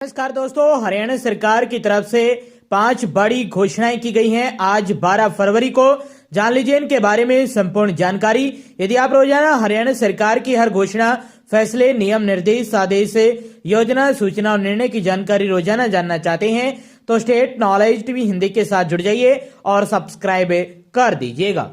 नमस्कार दोस्तों, हरियाणा सरकार की तरफ से 5 बड़ी घोषणाएं की गई हैं। आज 12 फरवरी को जान लीजिए इनके बारे में संपूर्ण जानकारी। यदि आप रोजाना हरियाणा सरकार की हर घोषणा, फैसले, नियम, निर्देश, आदेश, योजना, सूचना और निर्णय की जानकारी रोजाना जानना चाहते हैं तो स्टेट नॉलेज टीवी हिंदी के साथ जुड़ जाइए और सब्सक्राइब कर दीजिएगा।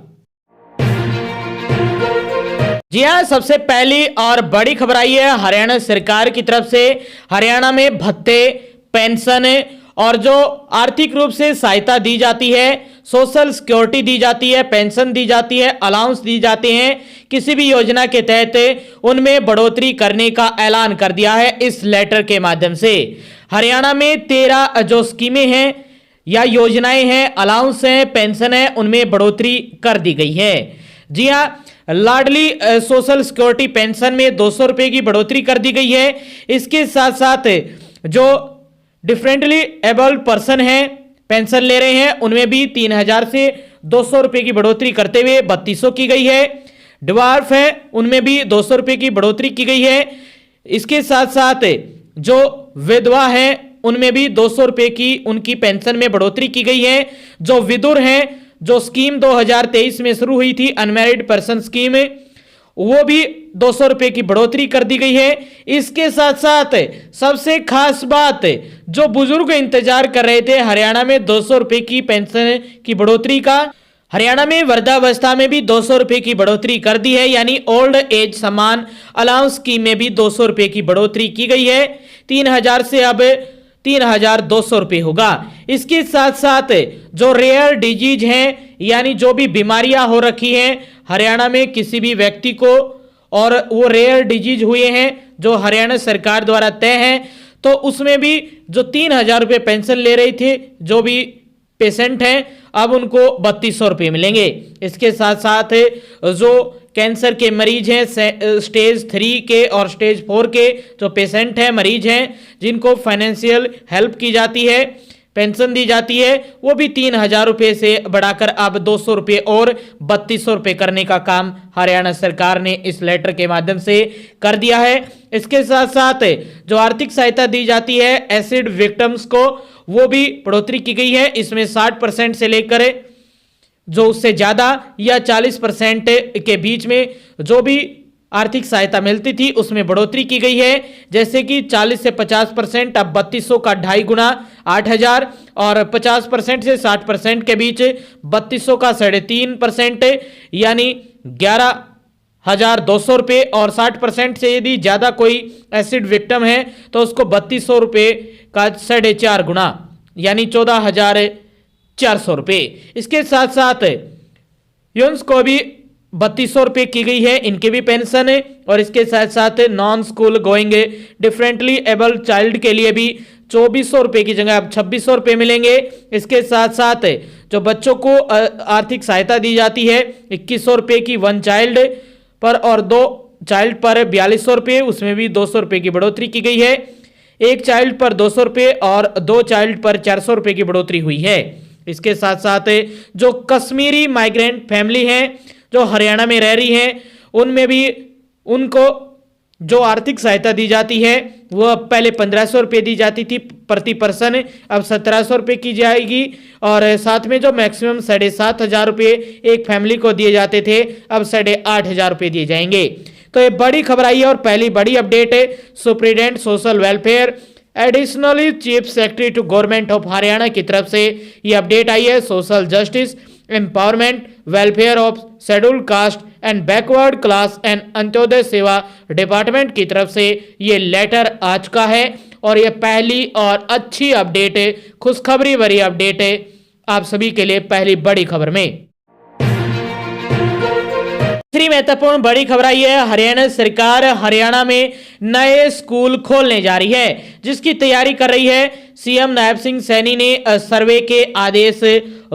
जी हाँ, सबसे पहली और बड़ी खबर आई है हरियाणा सरकार की तरफ से। हरियाणा में भत्ते, पेंशन और जो आर्थिक रूप से सहायता दी जाती है, सोशल सिक्योरिटी दी जाती है, पेंशन दी जाती है, अलाउंस दी जाते हैं, किसी भी योजना के तहत उनमें बढ़ोतरी करने का ऐलान कर दिया है इस लेटर के माध्यम से। हरियाणा में 13 जो स्कीमें हैं या योजनाएं हैं, अलाउंस हैं, पेंशन है, उनमें बढ़ोतरी कर दी गई है। जी हाँ, लाडली सोशल सिक्योरिटी पेंशन में 200 रुपए की बढ़ोतरी कर दी गई है। इसके साथ साथ जो डिफरेंटली एबल्ड पर्सन हैं, पेंशन ले रहे हैं, उनमें भी 3000 से 200 रुपए की बढ़ोतरी करते हुए 3200 की गई है। डिवार्फ है, उनमें भी 200 रुपए की बढ़ोतरी की गई है। इसके साथ साथ जो विधवा है, उनमें भी 200 रुपए की उनकी पेंशन में बढ़ोतरी की गई है। जो विधुर हैं, जो स्कीम 2023 में शुरू हुई थी, अनमैरिड पर्सन स्कीम, वो भी 200 रुपए की बढ़ोतरी कर दी गई है। इसके साथ साथ सबसे खास बात, जो बुजुर्ग इंतजार कर रहे थे हरियाणा में 200 रुपए की पेंशन की बढ़ोतरी का, हरियाणा में वृद्धावस्था में भी 200 रुपए की बढ़ोतरी कर दी है। यानी ओल्ड एज सम्मान अलाउंस स्कीम में भी 200 रुपए की बढ़ोतरी की गई है। 3000 से अब 3200 रुपए होगा। इसके साथ साथ जो रेयर डिजीज हैं, यानी जो भी बीमारियां हो रखी हैं हरियाणा में किसी भी व्यक्ति को, और वो रेयर डिजीज हुए हैं जो हरियाणा सरकार द्वारा तय हैं, तो उसमें भी जो 3000 रुपए पेंशन ले रहे थे जो भी पेशेंट हैं, अब उनको 3200 रुपए मिलेंगे। इसके साथ साथ जो कैंसर के मरीज हैं, स्टेज 3 के और स्टेज 4 के जो पेशेंट हैं, मरीज हैं, जिनको फाइनेंशियल हेल्प की जाती है, पेंशन दी जाती है, वो भी 3000 रुपए से बढ़ाकर अब 200 रुपए और 3200 रुपए करने का काम हरियाणा सरकार ने इस लेटर के माध्यम से कर दिया है। इसके साथ साथ जो आर्थिक सहायता दी जाती है एसिड विक्टिम्स को, वो भी बढ़ोतरी की गई है। इसमें 60% से लेकर जो उससे ज्यादा या 40% के बीच में जो भी आर्थिक सहायता मिलती थी उसमें बढ़ोतरी की गई है। जैसे कि 40 से 50% अब 3200 का 2.5 गुना 8000, और 50% से 60% के बीच 3200 का 3.5% यानी 11200 रुपए, और 60% से यदि ज्यादा कोई एसिड विक्टिम है तो उसको 3200 रुपए का 4.5 गुना यानी 14400 रुपए। इसके साथ साथ यून्स को भी 3200 रुपए की गई है, इनकी भी पेंशन है। और इसके साथ साथ non school going differently abled child के लिए भी 2400 रुपए की जगह अब 2600 रुपए मिलेंगे। इसके साथ साथ जो बच्चों को आर्थिक सहायता दी जाती है 2100 रुपए की 1 चाइल्ड पर, और 2 चाइल्ड पर 4200 रुपए, उसमें भी 200 रुपए की बढ़ोतरी की गई है। 1 चाइल्ड पर 200 रुपए और 2 चाइल्ड पर 400 रुपए की बढ़ोतरी हुई है। इसके साथ साथ जो कश्मीरी माइग्रेंट फैमिली हैं जो हरियाणा में रह रही हैं, उनमें भी उनको जो आर्थिक सहायता दी जाती है वह पहले 1500 रुपये दी जाती थी प्रति पर्सन, अब 1700 रुपये की जाएगी। और साथ में जो मैक्सिमम 7500 रुपये एक फैमिली को दिए जाते थे, अब 8500 रुपये दिए जाएंगे। तो ये बड़ी खबर आई है और पहली बड़ी अपडेट है। Superintendent social welfare additionally chief secretary to government of Haryana की तरफ से ये अपडेट आई है। Social justice, empowerment, welfare of scheduled caste and backward class and Antyodaya Seva department की तरफ से ये लेटर आ चुका है, और ये पहली और अच्छी अपडेट है, खुशखबरी भरी अपडेट है आप सभी के लिए पहली बड़ी खबर में। दूसरी महत्वपूर्ण बड़ी खबर आई है, हरियाणा सरकार हरियाणा में नए स्कूल खोलने जा रही है, जिसकी तैयारी कर रही है। सीएम नायब सिंह सैनी ने सर्वे के आदेश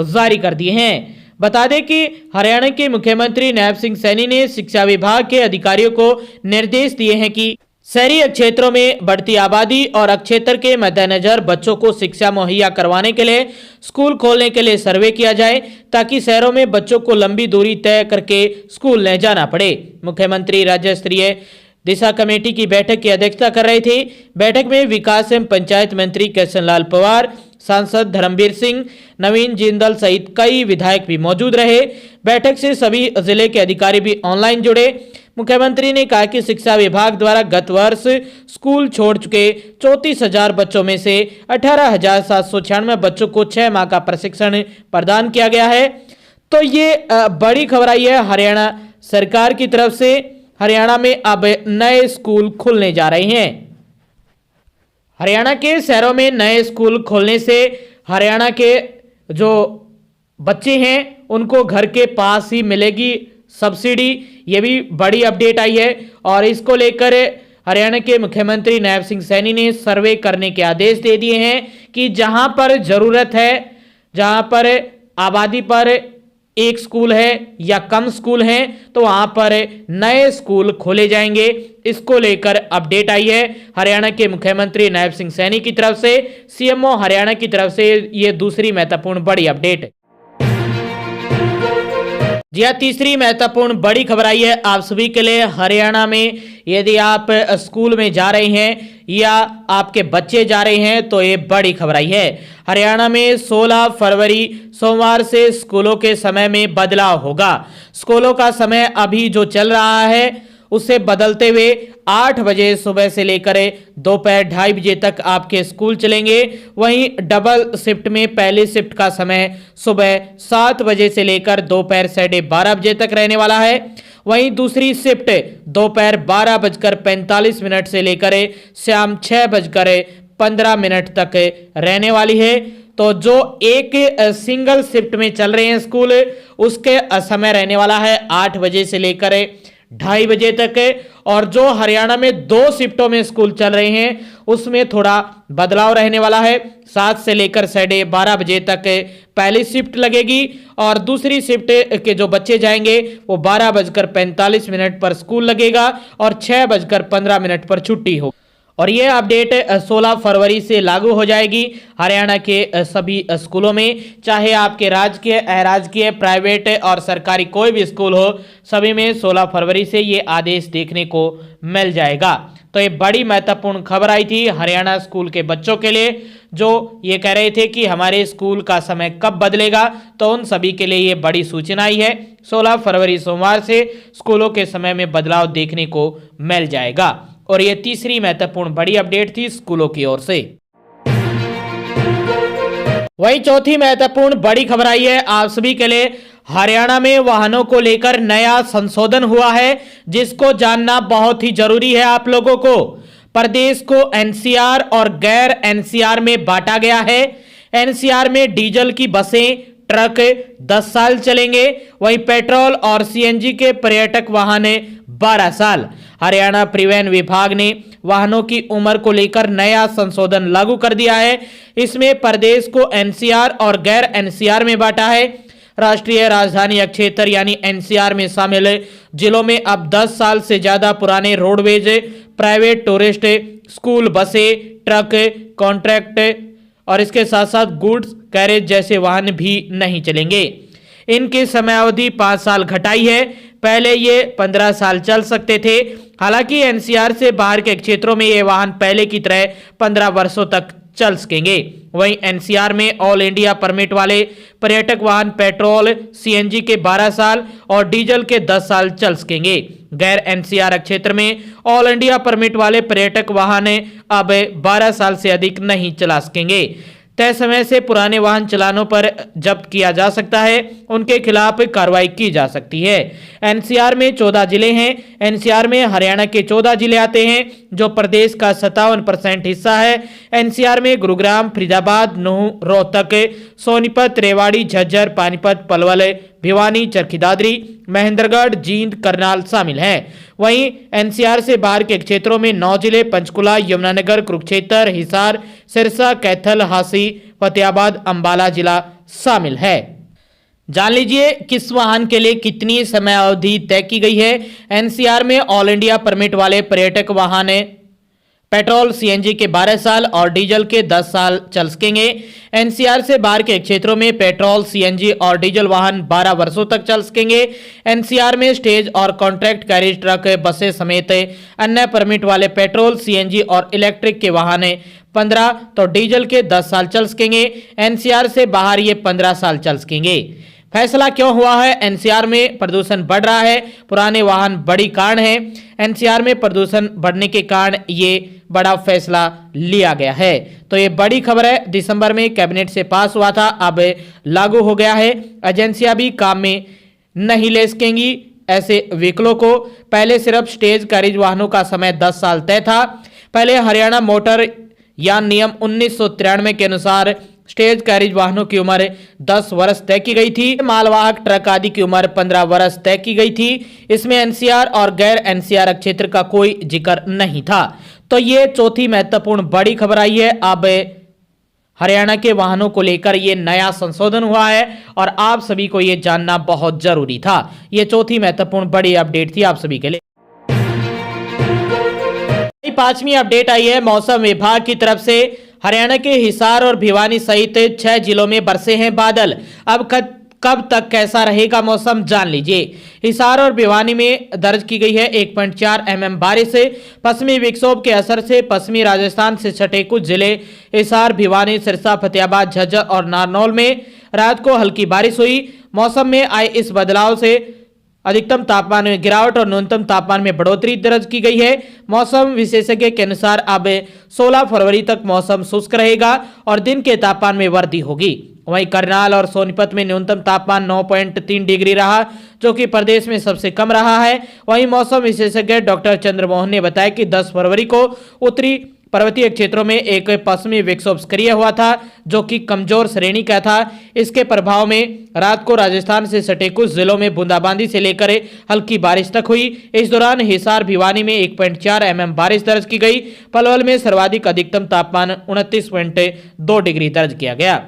जारी कर दिए हैं। बता दें कि हरियाणा के मुख्यमंत्री नायब सिंह सैनी ने शिक्षा विभाग के अधिकारियों को निर्देश दिए हैं कि शहरी क्षेत्रों में बढ़ती आबादी और क्षेत्र के मद्देनजर बच्चों को शिक्षा मुहैया करवाने के लिए स्कूल खोलने के लिए सर्वे किया जाए, ताकि शहरों में बच्चों को लंबी दूरी तय करके स्कूल न जाना पड़े। मुख्यमंत्री राज्य स्तरीय दिशा कमेटी की बैठक की अध्यक्षता कर रहे थे। बैठक में विकास एवं पंचायत मंत्री कृष्ण लाल पंवार, सांसद धर्मवीर सिंह, नवीन जिंदल सहित कई विधायक भी मौजूद रहे। बैठक से सभी जिले के अधिकारी भी ऑनलाइन जुड़े। मुख्यमंत्री ने कहा कि शिक्षा विभाग द्वारा गत वर्ष स्कूल छोड़ चुके 34,000 बच्चों में से 18,796 बच्चों को 6 माह का प्रशिक्षण प्रदान किया गया है। तो ये बड़ी खबर आई है हरियाणा सरकार की तरफ से। हरियाणा में अब नए स्कूल खुलने जा रहे हैं। हरियाणा के शहरों में नए स्कूल खोलने से हरियाणा के जो बच्चे हैं उनको घर के पास ही मिलेगी सब्सिडी। ये भी बड़ी अपडेट आई है और इसको लेकर हरियाणा के मुख्यमंत्री नैब सिंह सैनी ने सर्वे करने के आदेश दे दिए हैं कि जहां पर जरूरत है, जहां पर आबादी पर एक स्कूल है या कम स्कूल हैं, तो वहां पर नए स्कूल खोले जाएंगे। इसको लेकर अपडेट आई है हरियाणा के मुख्यमंत्री नैब सिंह सैनी की तरफ से। सीएमओ हरियाणा की तरफ से ये दूसरी महत्वपूर्ण बड़ी अपडेट है। जी हाँ, तीसरी महत्वपूर्ण बड़ी खबर आई है आप सभी के लिए। हरियाणा में यदि आप स्कूल में जा रहे हैं या आपके बच्चे जा रहे हैं तो ये बड़ी खबर आई है। हरियाणा में 16 फरवरी सोमवार से स्कूलों के समय में बदलाव होगा। स्कूलों का समय अभी जो चल रहा है उससे बदलते हुए 8 बजे सुबह से लेकर दोपहर 2:30 बजे तक आपके स्कूल चलेंगे। वहीं डबल शिफ्ट में पहली शिफ्ट का समय सुबह 7 बजे से लेकर दोपहर 12:30 बजे तक रहने वाला है। वहीं दूसरी शिफ्ट दोपहर 12:45 से लेकर शाम 6:15 तक रहने वाली है। तो जो एक सिंगल शिफ्ट में चल रहे हैं स्कूल, उसके समय रहने वाला है 8 बजे से लेकर 2:30 बजे तक। और जो हरियाणा में 2 शिफ्टों में स्कूल चल रहे हैं उसमें थोड़ा बदलाव रहने वाला है। 7 से लेकर 12:30 बजे तक पहली शिफ्ट लगेगी और दूसरी शिफ्ट के जो बच्चे जाएंगे वो 12:45 पर स्कूल लगेगा और 6:15 पर छुट्टी होगी। और ये अपडेट 16 फरवरी से लागू हो जाएगी हरियाणा के सभी स्कूलों में, चाहे आपके राजकीय, अराजकीय, प्राइवेट और सरकारी कोई भी स्कूल हो, सभी में 16 फरवरी से ये आदेश देखने को मिल जाएगा। तो ये बड़ी महत्वपूर्ण खबर आई थी हरियाणा स्कूल के बच्चों के लिए, जो ये कह रहे थे कि हमारे स्कूल का समय कब बदलेगा। तो उन सभी के लिए ये बड़ी सूचना आई है। 16 फरवरी सोमवार से स्कूलों के समय में बदलाव देखने को मिल जाएगा। और ये तीसरी महत्वपूर्ण बड़ी अपडेट थी स्कूलों की ओर से। वही चौथी महत्वपूर्ण बड़ी खबर आई है आप सभी के लिए। हरियाणा में वाहनों को लेकर नया संशोधन हुआ है, जिसको जानना बहुत ही जरूरी है आप लोगों को। प्रदेश को एनसीआर और गैर एनसीआर में बांटा गया है। एनसीआर में डीजल की बसें, ट्रक 10 साल चलेंगे। वहीं पेट्रोल और सीएनजी के पर्यटक वाहन 12 साल। हरियाणा परिवहन विभाग ने वाहनों की उम्र को लेकर नया संशोधन लागू कर दिया है। इसमें प्रदेश को एनसीआर और गैर एनसीआर में बांटा है। राष्ट्रीय राजधानी क्षेत्र यानी एनसीआर में शामिल जिलों में अब 10 साल से ज्यादा पुराने रोडवेज, प्राइवेट टूरिस्ट, स्कूल बसें, ट्रक, कॉन्ट्रैक्ट और इसके साथ साथ गुड्स कैरेज जैसे वाहन भी नहीं चलेंगे। इनकी समयावधि 5 साल घटाई है। पहले ये 15 साल चल सकते थे। हालांकि एनसीआर से बाहर के क्षेत्रों में ये वाहन पहले की तरह 15 वर्षों तक चल सकेंगे। वहीं एनसीआर में ऑल इंडिया परमिट वाले पर्यटक वाहन पेट्रोल, सीएनजी के 12 साल और डीजल के 10 साल चल सकेंगे। गैर एनसीआर क्षेत्र में ऑल इंडिया परमिट वाले पर्यटक वाहन अब 12 साल से अधिक नहीं चला सकेंगे। तय समय से पुराने वाहन चलानों पर जब्त किया जा सकता है, उनके खिलाफ कार्रवाई की जा सकती है। एनसीआर में 14 जिले हैं। एनसीआर में हरियाणा के 14 जिले आते हैं, जो प्रदेश का 57% हिस्सा है। एनसीआर में गुरुग्राम, फरीदाबाद, नूंह, रोहतक, सोनीपत, रेवाड़ी, झज्जर, पानीपत, पलवल, भिवानी, चरखी दादरी, महेंद्रगढ़, जींद, करनाल शामिल हैं। वहीं एनसीआर से बाहर के क्षेत्रों में 9 जिले पंचकुला, यमुनानगर, कुरुक्षेत्र, हिसार, सिरसा, कैथल, हांसी, फतेहाबाद, अंबाला जिला शामिल है। जान लीजिए किस वाहन के लिए कितनी समयावधि तय की गई है। एनसीआर में ऑल इंडिया परमिट वाले पर्यटक वाहन पेट्रोल सीएनजी के 12 साल और डीजल के 10 साल चल सकेंगे। एनसीआर से बाहर के क्षेत्रों में पेट्रोल, सीएनजी और डीजल वाहन 12 वर्षों तक चल सकेंगे। एनसीआर में स्टेज और कॉन्ट्रैक्ट कैरेज ट्रक, बसें समेत अन्य परमिट वाले पेट्रोल, सीएनजी और इलेक्ट्रिक के वाहन 15 तो डीजल के 10 साल चल सकेंगे। एनसीआर से बाहर ये 15 साल चल सकेंगे। फैसला क्यों हुआ है? एनसीआर में प्रदूषण बढ़ रहा है, पुराने वाहन बड़ी कारण है। एनसीआर में प्रदूषण बढ़ने के कारण ये बड़ा फैसला लिया गया है। तो ये बड़ी खबर है, दिसंबर में कैबिनेट से पास हुआ था, अब लागू हो गया है। एजेंसियां भी काम में नहीं ले सकेंगी ऐसे व्हीकलों को। पहले सिर्फ स्टेज कैरेज वाहनों का समय 10 साल तय था। पहले हरियाणा मोटर यान नियम 1993 के अनुसार स्टेज कैरेज वाहनों की उम्र 10 वर्ष तय की गई थी। मालवाहक ट्रक आदि की उम्र 15 वर्ष तय की गई थी। इसमें एनसीआर और गैर एनसीआर क्षेत्र का कोई जिक्र नहीं था। तो ये चौथी महत्वपूर्ण बड़ी खबर आई है। अब हरियाणा के वाहनों को लेकर ये नया संशोधन हुआ है और आप सभी को ये जानना बहुत जरूरी था। ये चौथी महत्वपूर्ण बड़ी अपडेट थी आप सभी के लिए। पांचवी अपडेट आई है मौसम विभाग की तरफ से। हरियाणा के हिसार और भिवानी सहित 6 जिलों में बरसे हैं बादल। अब कब तक कैसा रहेगा मौसम, जान लीजिए। हिसार और भिवानी में दर्ज की गई है 1.4 mm बारिश। पश्चिमी विक्षोभ के असर से पश्चिमी राजस्थान से सटे कुछ जिले हिसार, भिवानी, सिरसा, फतेहाबाद, झज्जर और नारनौल में रात को हल्की बारिश हुई। मौसम में आए इस बदलाव से अधिकतम तापमान में गिरावट और न्यूनतम तापमान में बढ़ोतरी दर्ज की गई है। मौसम विशेषज्ञ के अनुसार अब 16 फरवरी तक मौसम शुष्क रहेगा और दिन के तापमान में वृद्धि होगी। वहीं करनाल और सोनीपत में न्यूनतम तापमान 9.3 डिग्री रहा, जो कि प्रदेश में सबसे कम रहा है। वहीं मौसम विशेषज्ञ डॉक्टर चंद्रमोहन ने बताया कि 10 फरवरी को उत्तरी पर्वतीय क्षेत्रों में एक पश्चिमी विक्षोभ सक्रिय हुआ था, जो कि कमजोर श्रेणी का था। इसके प्रभाव में रात को राजस्थान से सटे कुछ जिलों में बूंदाबांदी से लेकर हल्की बारिश तक हुई। इस दौरान हिसार, भिवानी में 1.4 mm बारिश दर्ज की गई। पलवल में सर्वाधिक अधिकतम तापमान 29.2 डिग्री दर्ज किया गया।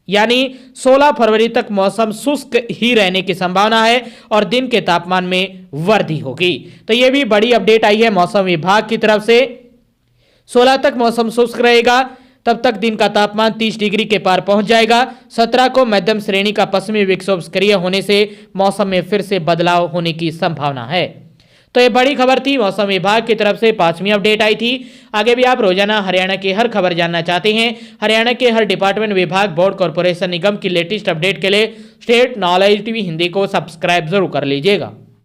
यानी 16 फरवरी तक मौसम शुष्क ही रहने की संभावना है और दिन के तापमान में वृद्धि होगी। तो यह भी बड़ी अपडेट आई है मौसम विभाग की तरफ से। 16 तक मौसम शुष्क रहेगा, तब तक दिन का तापमान 30 डिग्री के पार पहुंच जाएगा। 17 को मध्यम श्रेणी का पश्चिमी विक्षोभ सक्रिय होने से मौसम में फिर से बदलाव होने की संभावना है। तो ये बड़ी खबर थी, मौसम विभाग की तरफ से 5वीं अपडेट आई थी। आगे भी आप रोजाना हरियाणा की हर खबर जानना चाहते हैं, हरियाणा के हर डिपार्टमेंट, विभाग, बोर्ड, कॉर्पोरेशन, निगम की लेटेस्ट अपडेट के लिए स्टेट नॉलेज टीवी हिंदी को सब्सक्राइब जरूर कर लीजिएगा।